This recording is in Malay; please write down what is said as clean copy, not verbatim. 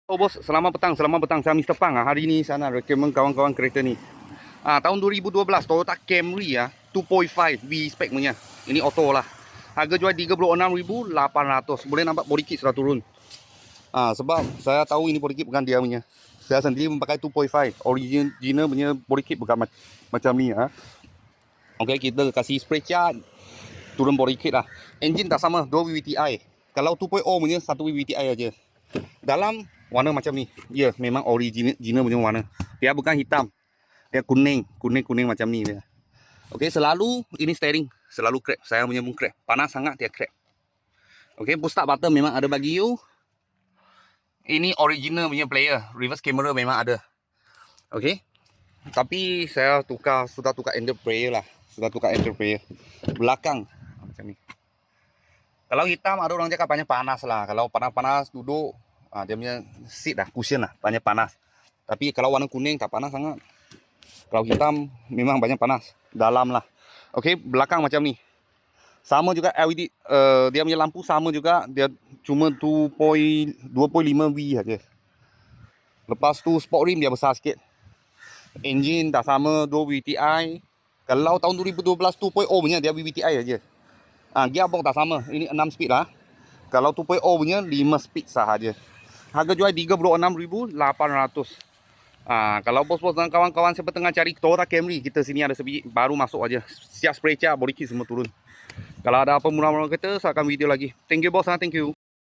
Oh bos, selamat petang. Saya Mr. Pang. Hari ini saya nak recommend kawan-kawan kereta ni. Tahun 2012 Toyota Camry 2.5 V spec punya. Ini auto lah. Harga jual 36,800. Boleh nampak body kit sudah turun. Sebab saya tahu ini body kit bukan dia punya. Saya sendiri memakai 2.5 original punya body kit bukan macam ni Okey, kita kasih spray cat, turun body kit lah. Engine tak sama, 2 VVTi. Kalau 2.0 punya 1 VVTi aja. Dalam warna macam ni. Ya, memang original punya warna. Dia bukan hitam. Dia kuning macam ni dia. Okey, selalu ini steering selalu crack. Saya punya pun crack. Panas sangat dia crack. Okey, push start button memang ada bagi you. Ini original punya player. Reverse camera memang ada. Okey. Tapi saya sudah tukar ender player lah. Belakang macam ni. Kalau hitam ada orang cakap banyak panas lah. Kalau panas duduk dia punya seat lah, cushion lah, banyak panas. Tapi kalau warna kuning tak panas sangat. Kalau hitam memang banyak panas. Dalam lah. Okey, belakang macam ni. Sama juga LED, dia punya lampu sama juga. Dia cuma 2.5V saja. Lepas tu sport rim dia besar sikit. Engine tak sama, 2 VVTi. Kalau tahun 2012 2.0 punya dia VVTi saja. Gearbox tak sama. Ini 6 speed lah. Kalau 2.0 punya 5 speed sahaja. Harga jual 36,800. Kalau bos-bos dan kawan-kawan siapa tengah cari Toyota Camry, kita sini ada sebiji baru masuk aja. Siap spray cat, body kit semua turun. Kalau ada apa murah-murah kereta, saya akan video lagi. Thank you bos, thank you.